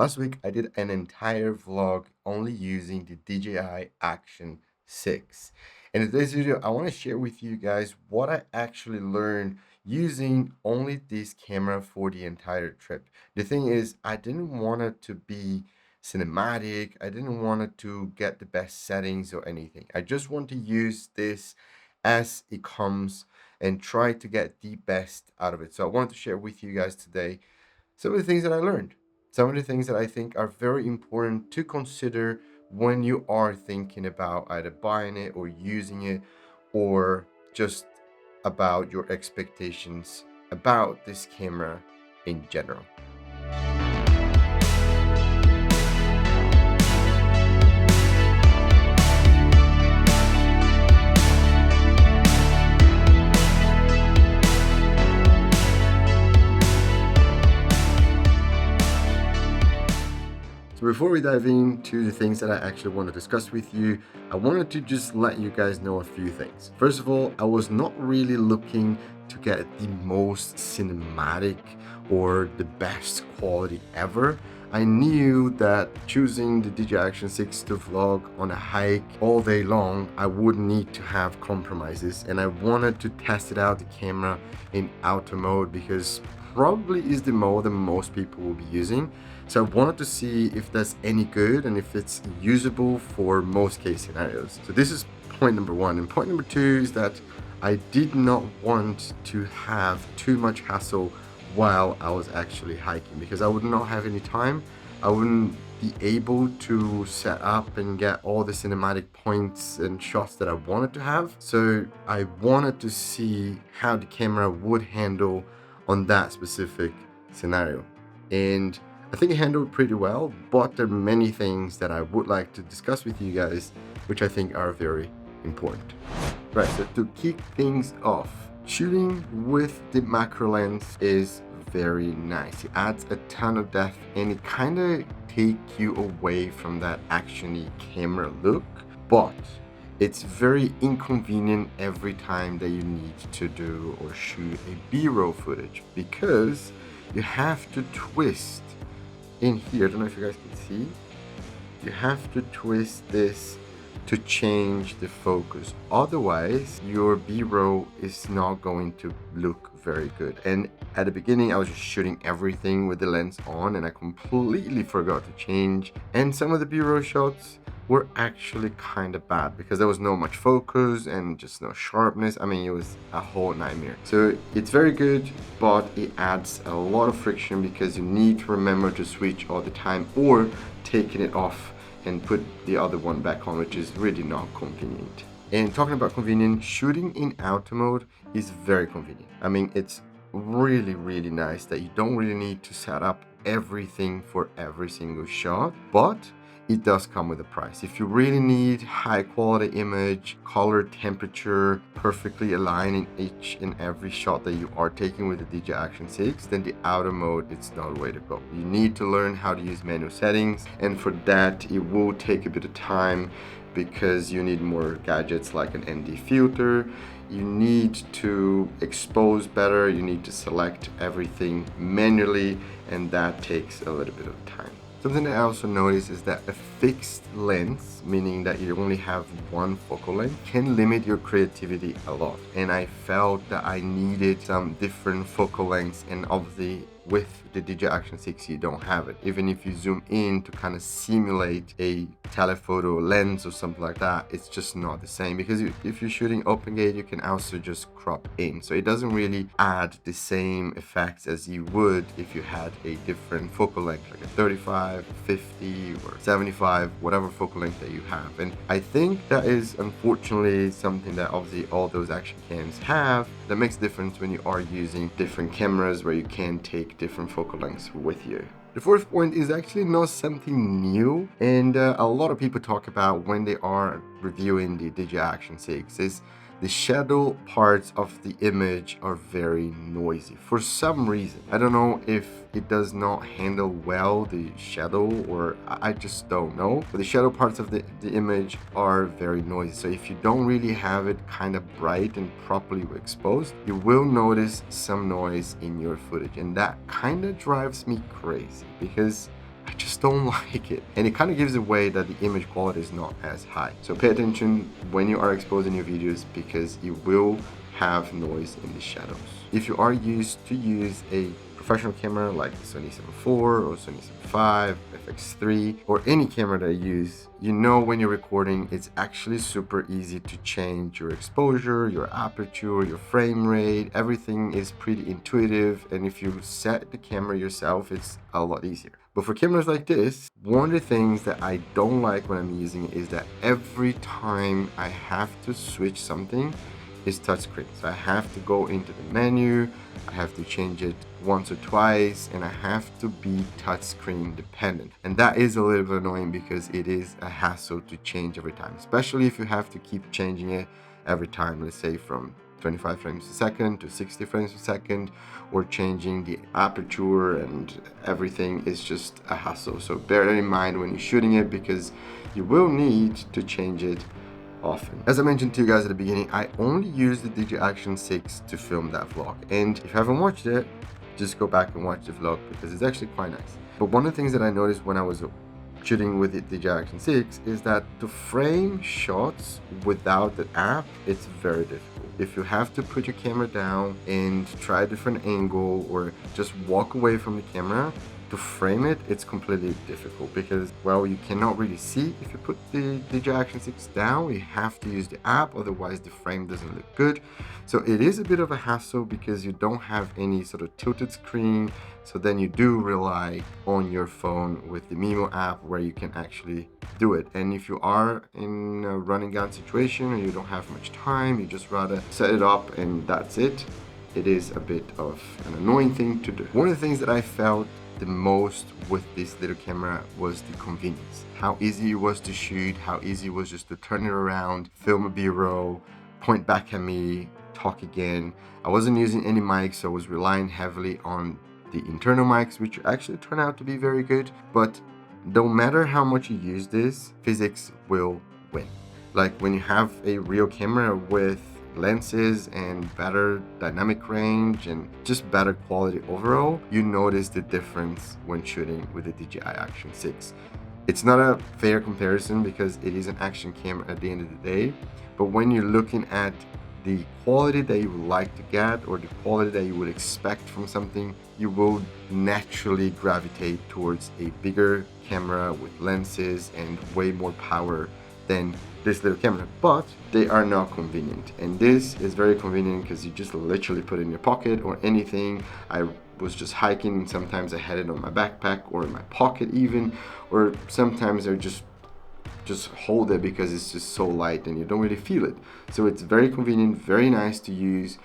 Last week, I did an entire vlog only using the DJI Action 6. And in today's video, I want to share with you guys what I actually learned using only this camera for the entire trip. The thing is, I didn't want it to be cinematic. I didn't want it to get the best settings or anything. I just want to use this as it comes and try to get the best out of it. So I wanted to share with you guys today some of the things that I learned, some of the things that I think are very important to consider when you are thinking about either buying it or using it, or just about your expectations about this camera in general. So before we dive into the things that I actually want to discuss with you, I wanted to just let you guys know a few things. First of all, I was not really looking to get the most cinematic or the best quality ever. I knew that choosing the DJI Action 6 to vlog on a hike all day long, I would need to have compromises, and I wanted to test it out, the camera in auto mode, because probably is the mode that most people will be using. So I wanted to see if that's any good and if it's usable for most case scenarios. So this is point number one. And point number two is that I did not want to have too much hassle while I was actually hiking, because I would not have any time. I wouldn't be able to set up and get all the cinematic points and shots that I wanted to have. So I wanted to see how the camera would handle on that specific scenario. And I think it handled pretty well, but there are many things that I would like to discuss with you guys, which I think are very important. Right, so to kick things off, shooting with the macro lens is very nice. It adds a ton of depth and it kind of takes you away from that actiony camera look, but it's very inconvenient every time that you need to do or shoot a B-roll footage, because you have to twist in here. I don't know if you guys can see. You have to twist this to change the focus. Otherwise, your B-roll is not going to look very good. And at the beginning, I was just shooting everything with the lens on and I completely forgot to change. And some of the B-roll shots were actually kind of bad because there was no much focus and just no sharpness. I mean, it was a whole nightmare. So it's very good, but it adds a lot of friction because you need to remember to switch all the time or taking it off and put the other one back on, which is really not convenient. And talking about convenient, shooting in auto mode is very convenient. I mean, it's really, really nice that you don't really need to set up everything for every single shot, but it does come with a price. If you really need high quality image, color, temperature, perfectly aligned in each and every shot that you are taking with the DJI Action 6, then the auto mode, it's not the way to go. You need to learn how to use manual settings, and for that, it will take a bit of time because you need more gadgets like an ND filter. You need to expose better, you need to select everything manually, and that takes a little bit of time. Something that I also noticed is that a fixed lens, meaning that you only have one focal length, can limit your creativity a lot. And I felt that I needed some different focal lengths, and obviously with the DJI Action 6 you don't have it. Even if you zoom in to kind of simulate a telephoto lens or something like that, it's just not the same, because if you're shooting open gate, you can also just crop in, so it doesn't really add the same effects as you would if you had a different focal length, like a 35, 50 or 75, whatever focal length that you have. And I think that is unfortunately something that obviously all those action cams have, that makes a difference when you are using different cameras where you can take different focal lengths with you. The fourth point is actually not something new, and a lot of people talk about when they are reviewing the DJI Action 6 is the shadow parts of the image are very noisy for some reason. I don't know if it does not handle well the shadow, or I just don't know, but the shadow parts of the image are very noisy. So if you don't really have it kind of bright and properly exposed, you will notice some noise in your footage, and that kind of drives me crazy, because I just don't like it. And it kind of gives away that the image quality is not as high. So pay attention when you are exposing your videos, because you will have noise in the shadows. If you are used to use a professional camera like the Sony 7 IV or Sony 7 V, FX3, or any camera that I use, you know when you're recording, it's actually super easy to change your exposure, your aperture, your frame rate. Everything is pretty intuitive, and if you set the camera yourself, it's a lot easier. But for cameras like this, one of the things that I don't like when I'm using it is that every time I have to switch something, is touchscreen. So I have to go into the menu, I have to change it once or twice, and I have to be touchscreen dependent. And that is a little bit annoying because it is a hassle to change every time, especially if you have to keep changing it every time, let's say from 25 frames a second to 60 frames per second, or changing the aperture and everything is just a hassle. So bear that in mind when you're shooting it, because you will need to change it often. As I mentioned to you guys at the beginning, I only use the DJI Action 6 to film that vlog, and if you haven't watched it, just go back and watch the vlog because it's actually quite nice. But one of the things that I noticed when I was shooting with the DJI Action 6 is that to frame shots without the app, it's very difficult. If you have to put your camera down and try a different angle or just walk away from the camera, to frame it, it's completely difficult because, well, you cannot really see if you put the DJI Action 6 down. You have to use the app, otherwise the frame doesn't look good. So it is a bit of a hassle because you don't have any sort of tilted screen. So then you do rely on your phone with the Mimo app where you can actually do it. And if you are in a running gun situation and you don't have much time, you just rather set it up and that's it. It is a bit of an annoying thing to do. One of the things that I felt the most with this little camera was the convenience. How easy it was to shoot, how easy it was just to turn it around, film a B-roll, point back at me, talk again. I wasn't using any mics, so I was relying heavily on the internal mics, which actually turned out to be very good. But no matter how much you use this, physics will win. Like when you have a real camera with lenses and better dynamic range and just better quality overall, you notice the difference when shooting with the DJI Action 6. It's not a fair comparison because it is an action camera at the end of the day, but when you're looking at the quality that you would like to get or the quality that you would expect from something, you will naturally gravitate towards a bigger camera with lenses and way more power than this little camera. But they are not convenient, and this is very convenient because you just literally put it in your pocket or anything. I was just hiking and sometimes I had it on my backpack or in my pocket even, or sometimes I just hold it because it's just so light and you don't really feel it. So it's very convenient, very nice to use,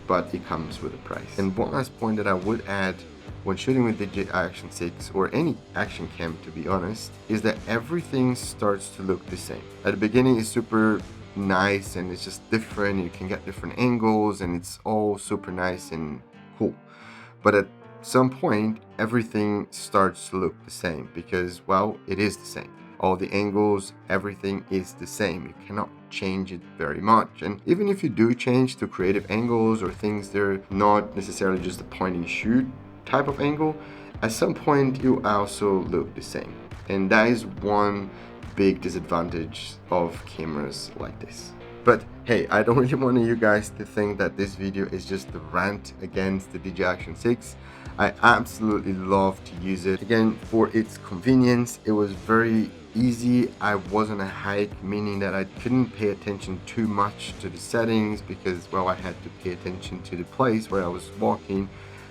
but it comes with a price. And one last point that I would add when shooting with the DJI Action 6 or any action cam, to be honest, is that everything starts to look the same. At the beginning it's super nice and it's just different, you can get different angles and it's all super nice and cool. But at some point everything starts to look the same because, well, it is the same. All the angles, everything is the same. You cannot change it very much. And even if you do change to creative angles or things that are not necessarily just a point and shoot type of angle, at some point you also look the same. And that is one big disadvantage of cameras like this. But hey, I don't really want you guys to think that this video is just a rant against the DJI Action 6. I absolutely love to use it. Again, for its convenience, it was very easy. I was on a hike, meaning that I couldn't pay attention too much to the settings because, well, I had to pay attention to the place where I was walking,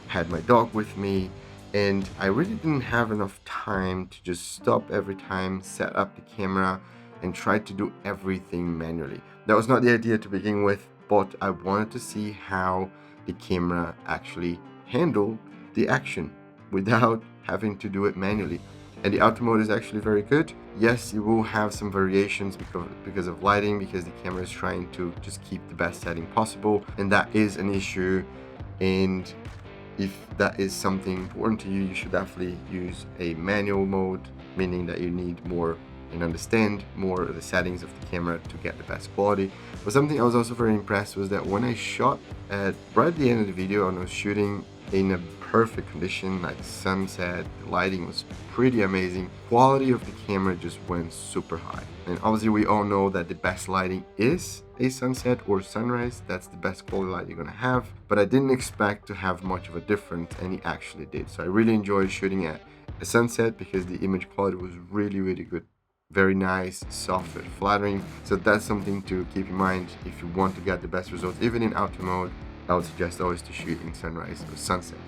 had my dog with me, and I really didn't have enough time to just stop every time, set up the camera, and try to do everything manually. That was not the idea to begin with, but I wanted to see how the camera actually handled the action without having to do it manually. And the auto mode is actually very good. Yes, you will have some variations because of lighting, because the camera is trying to just keep the best setting possible, and that is an issue. And if that is something important to you, you should definitely use a manual mode, meaning that you need more and understand more of the settings of the camera to get the best quality. But something I was also very impressed was that when I shot right at the end of the video and I was shooting in a perfect condition, like sunset. The lighting was pretty amazing. Quality of the camera just went super high. And obviously we all know that the best lighting is a sunset or sunrise. That's the best quality light you're gonna have. But I didn't expect to have much of a difference, and it actually did. So I really enjoyed shooting at a sunset because the image quality was really good. Very nice, soft, and flattering. So that's something to keep in mind if you want to get the best results, even in auto mode. I would suggest always to shoot in sunrise or sunset.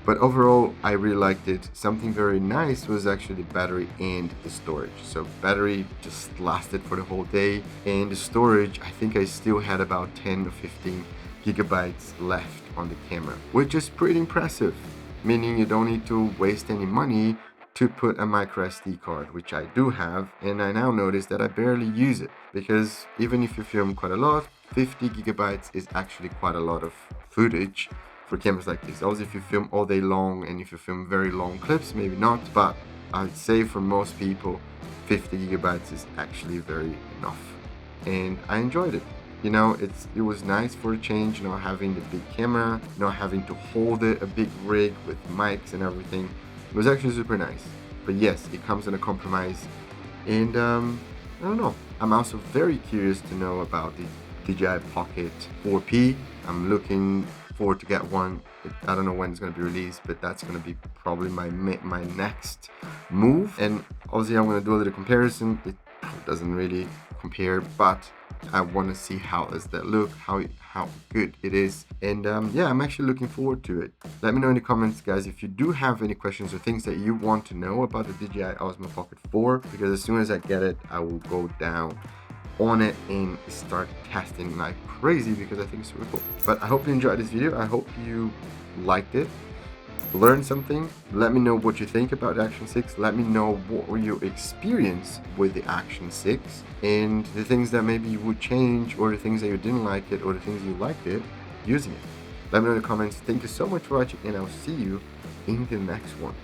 But overall, I really liked it. Something very nice was actually the battery and the storage. So battery just lasted for the whole day, and the storage, I think I still had about 10 or 15 gigabytes left on the camera, which is pretty impressive, meaning you don't need to waste any money to put a micro SD card, which I do have, and I now notice that I barely use it, because even if you film quite a lot, 50 gigabytes is actually quite a lot of footage for cameras like this. Also, if you film all day long and if you film very long clips, maybe not, but I'd say for most people 50 gigabytes is actually very enough, and I enjoyed it. You know, it was nice for a change, not having the big camera, not having to hold it, a big rig with mics and everything. It was actually super nice. But yes, it comes in a compromise. And I don't know. I'm also very curious to know about the DJI Pocket 4P. I'm looking forward to get one. I don't know when it's going to be released, but that's going to be probably my next move. And obviously I'm going to do a little comparison. It doesn't really compare, but I want to see how does that look, how good it is, and yeah, I'm actually looking forward to it. Let me know in the comments, guys, if you do have any questions or things that you want to know about the DJI Osmo Pocket 4, because as soon as I get it, I will go down on it and start testing like crazy, because I think it's super cool. But I hope you enjoyed this video. I hope you liked it, learn something. Let me know what you think about the Action 6. Let me know what were your experience with the Action 6 and the things that maybe you would change, or the things that you didn't like it, or the things you liked it using it. Let me know in the comments. Thank you so much for watching, and I'll see you in the next one.